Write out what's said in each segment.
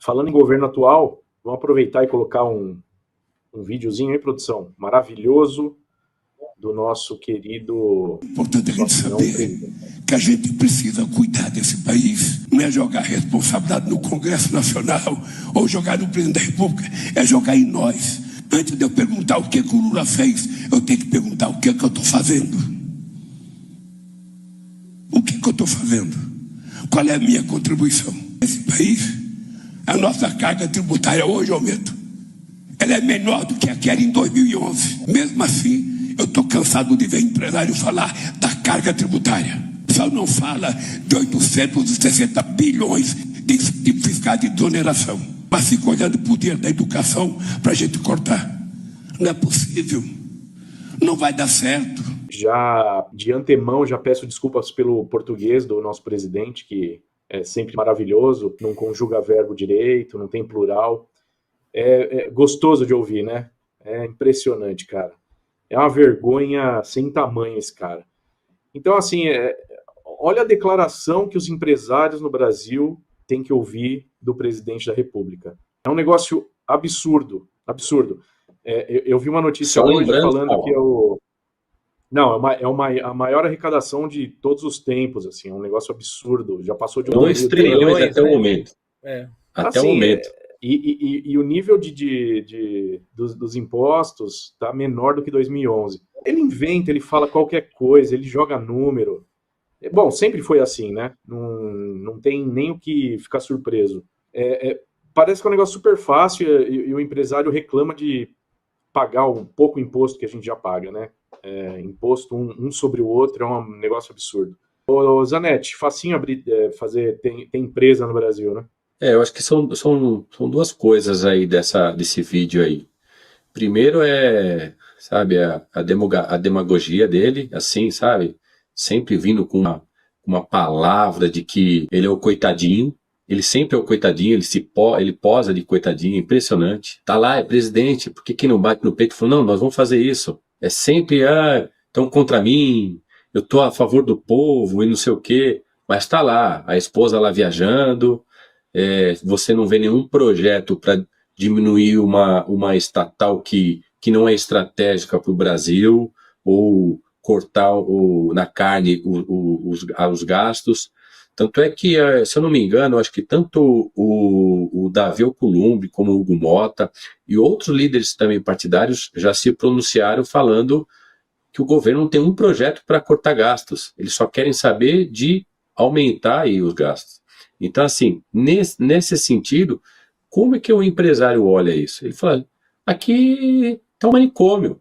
Falando em governo atual, vamos aproveitar e colocar um videozinho aí, produção, maravilhoso, do nosso querido... Importante a gente saber que a gente precisa cuidar desse país. Não é jogar responsabilidade no Congresso Nacional ou jogar no presidente da República, é jogar em nós. Antes de eu perguntar o que o Lula fez, eu tenho que perguntar o que eu estou fazendo. O que eu estou fazendo? Qual é a minha contribuição nesse país? A nossa carga tributária hoje aumenta. Ela é menor do que a que era em 2011. Mesmo assim, eu estou cansado de ver empresário falar da carga tributária. Só não fala de 860 bilhões de fiscais de desoneração. Mas fica olhando para o dinheiro da educação para a gente cortar. Não é possível. Não vai dar certo. Já de antemão, já peço desculpas pelo português do nosso presidente, que é sempre maravilhoso, não conjuga verbo direito, não tem plural. É gostoso de ouvir, né? É impressionante, cara. É uma vergonha sem tamanho esse cara. Então, assim, olha a declaração que os empresários no Brasil têm que ouvir do presidente da República. É um negócio absurdo, absurdo. Eu vi uma notícia hoje falando que Não, a maior arrecadação de todos os tempos, assim, é um negócio absurdo. Já passou de 2 trilhões até o momento. Até o momento. E o nível dos impostos está menor do que 2011. Ele inventa, ele fala qualquer coisa, ele joga número. Bom, sempre foi assim, né? Não tem nem o que ficar surpreso. Parece que é um negócio super fácil e o empresário reclama de pagar o pouco imposto que a gente já paga, né? Imposto um sobre o outro é um negócio absurdo. Ô, Zanetti, facinho ter empresa no Brasil, né? Eu acho que são duas coisas aí desse vídeo aí. Primeiro sabe, a demagogia dele, assim, sabe? Sempre vindo com uma palavra de que ele é o coitadinho. Ele sempre é o coitadinho, ele posa de coitadinho, impressionante. Tá lá, é presidente, por que não bate no peito e fala, não, nós vamos fazer isso. É sempre, estão contra mim, eu tô a favor do povo e não sei o quê. Mas tá lá, a esposa lá viajando, você não vê nenhum projeto para diminuir uma estatal que não é estratégica para o Brasil, ou cortar na carne os gastos. Tanto é que, se eu não me engano, acho que tanto o Davi Alcolumbre como o Hugo Mota e outros líderes também partidários já se pronunciaram falando que o governo não tem um projeto para cortar gastos. Eles só querem saber de aumentar aí os gastos. Então, assim, nesse sentido, como é que o empresário olha isso? Ele fala, aqui está um manicômio.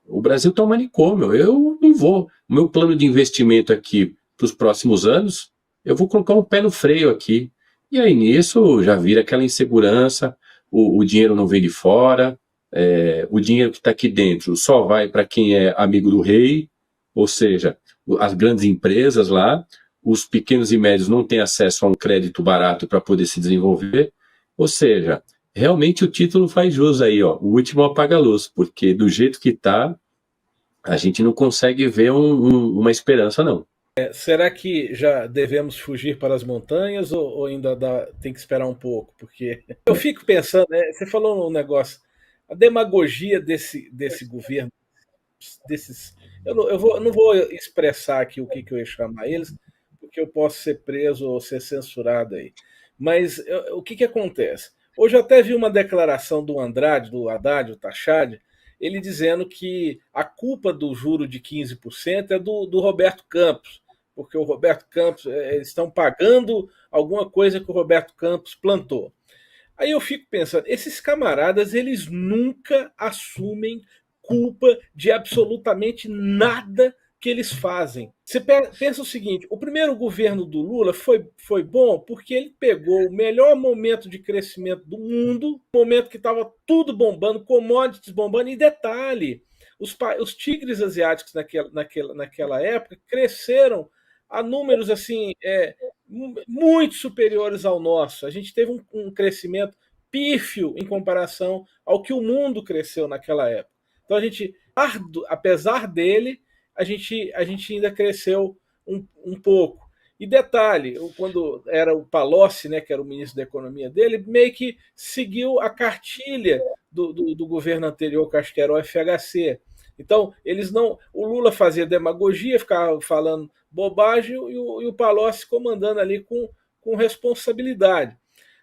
O Brasil está um manicômio. Eu não vou. O meu plano de investimento aqui para os próximos anos, eu vou colocar um pé no freio aqui. E aí nisso já vira aquela insegurança, o dinheiro não vem de fora, o dinheiro que está aqui dentro só vai para quem é amigo do rei, ou seja, as grandes empresas lá, os pequenos e médios não têm acesso a um crédito barato para poder se desenvolver, ou seja, realmente o título faz jus aí, ó, o último apaga-luz, porque do jeito que está, a gente não consegue ver uma esperança, não. Será que já devemos fugir para as montanhas ou ainda tem que esperar um pouco? Porque eu fico pensando, você falou um negócio, a demagogia desse governo, eu não vou expressar aqui o que eu ia chamar eles, porque eu posso ser preso ou ser censurado aí. Mas o que acontece? Hoje eu até vi uma declaração do Andrade, do Haddad, o Tachad, ele dizendo que a culpa do juro de 15% é do Roberto Campos, porque o Roberto Campos, eles estão pagando alguma coisa que o Roberto Campos plantou. Aí eu fico pensando, esses camaradas, eles nunca assumem culpa de absolutamente nada que eles fazem. Você pensa o seguinte, o primeiro governo do Lula foi bom porque ele pegou o melhor momento de crescimento do mundo, momento que estava tudo bombando, commodities bombando, e detalhe, os tigres asiáticos naquela época cresceram a números assim muito superiores ao nosso. A gente teve um crescimento pífio em comparação ao que o mundo cresceu naquela época. Então a gente, apesar dele, a gente ainda cresceu um pouco. E detalhe, quando era o Palocci, né, que era o ministro da Economia dele, meio que seguiu a cartilha do governo anterior, que acho que era o FHC. Então, eles não. O Lula fazia demagogia, ficava falando bobagem, e o Palocci comandando ali com responsabilidade.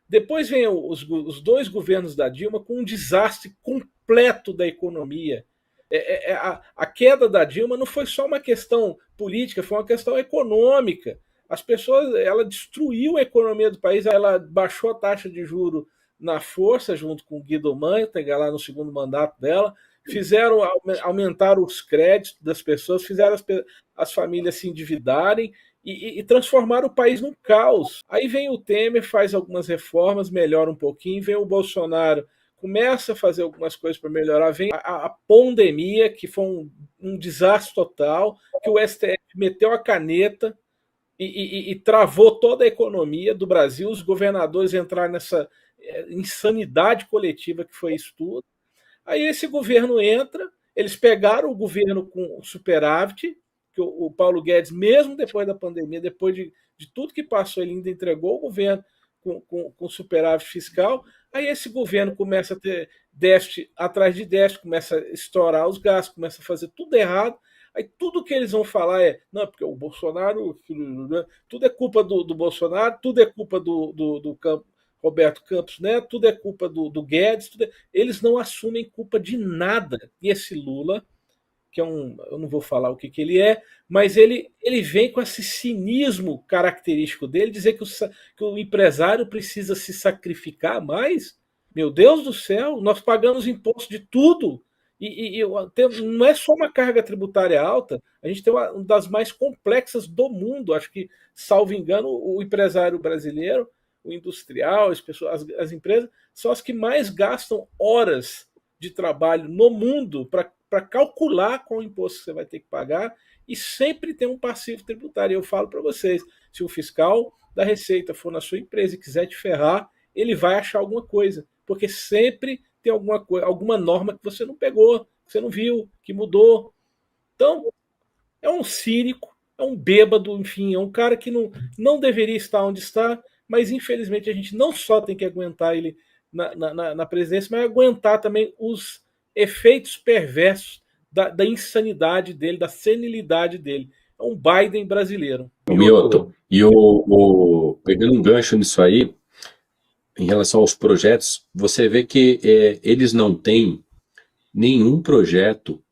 Depois vem os dois governos da Dilma com um desastre completo da economia. A queda da Dilma não foi só uma questão política, foi uma questão econômica. As pessoas, ela destruiu a economia do país, ela baixou a taxa de juro na força, junto com o Guido Mantega, lá no segundo mandato dela, fizeram aumentar os créditos das pessoas, fizeram as famílias se endividarem e transformaram o país num caos. Aí vem o Temer, faz algumas reformas, melhora um pouquinho, vem o Bolsonaro, começa a fazer algumas coisas para melhorar, vem a pandemia, que foi um desastre total, que o STF meteu a caneta e travou toda a economia do Brasil, os governadores entraram nessa insanidade coletiva que foi isso tudo. Aí esse governo entra, eles pegaram o governo com superávit, que o Paulo Guedes, mesmo depois da pandemia, depois de tudo que passou, ele ainda entregou o governo com superávit fiscal. Aí esse governo começa a ter déficit atrás de déficit, começa a estourar os gastos, começa a fazer tudo errado. Aí tudo que eles vão falar não, porque o Bolsonaro, tudo é culpa do Bolsonaro, tudo é culpa do Roberto Campos Neto, tudo é culpa do Guedes, eles não assumem culpa de nada. E esse Lula, que eu não vou falar o que ele é, mas ele vem com esse cinismo característico dele, dizer que o empresário precisa se sacrificar mais. Meu Deus do céu, nós pagamos imposto de tudo. Não é só uma carga tributária alta, a gente tem uma das mais complexas do mundo. Acho que, salvo engano, o empresário brasileiro, o industrial, as empresas, são as que mais gastam horas de trabalho no mundo para calcular qual imposto que você vai ter que pagar, e sempre tem um passivo tributário. Eu falo para vocês, se o fiscal da Receita for na sua empresa e quiser te ferrar, ele vai achar alguma coisa, porque sempre tem alguma norma que você não pegou, que você não viu, que mudou. Então, é um cínico, é um bêbado, enfim, é um cara que não deveria estar onde está, mas infelizmente a gente não só tem que aguentar ele na presidência, mas aguentar também os efeitos perversos da insanidade dele, da senilidade dele. É um Biden brasileiro. O Mioto, pegando um gancho nisso aí, em relação aos projetos, você vê que eles não têm nenhum projeto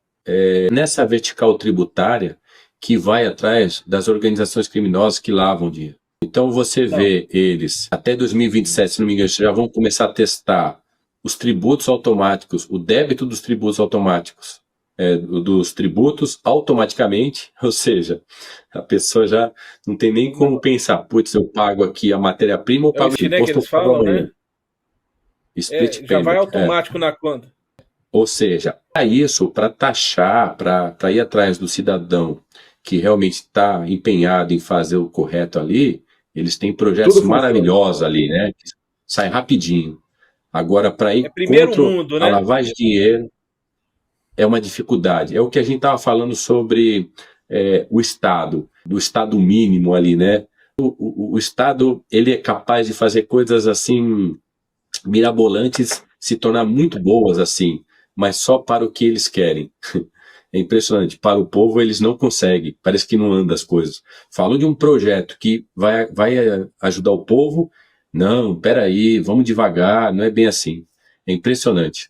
nessa vertical tributária que vai atrás das organizações criminosas que lavam dinheiro. Então você vê eles, até 2027, se não me engano, já vão começar a testar os tributos automáticos, o débito dos tributos automáticos, dos tributos automaticamente, ou seja, a pessoa já não tem nem como pensar, putz, eu pago aqui a matéria-prima ou pago o imposto que eles falam, né? Split já vai automático na conta. Ou seja, para isso, para taxar, para ir atrás do cidadão que realmente está empenhado em fazer o correto ali, eles têm projetos maravilhosos ali, né? Que saem rapidinho. Agora, para ir contra a lavagem de dinheiro, é uma dificuldade. É o que a gente estava falando sobre o Estado, do Estado mínimo ali, né? O Estado, ele é capaz de fazer coisas assim, mirabolantes, se tornar muito boas assim, mas só para o que eles querem. É impressionante. Para o povo, eles não conseguem. Parece que não anda as coisas. Falam de um projeto que vai ajudar o povo. Não, peraí, vamos devagar. Não é bem assim. É impressionante.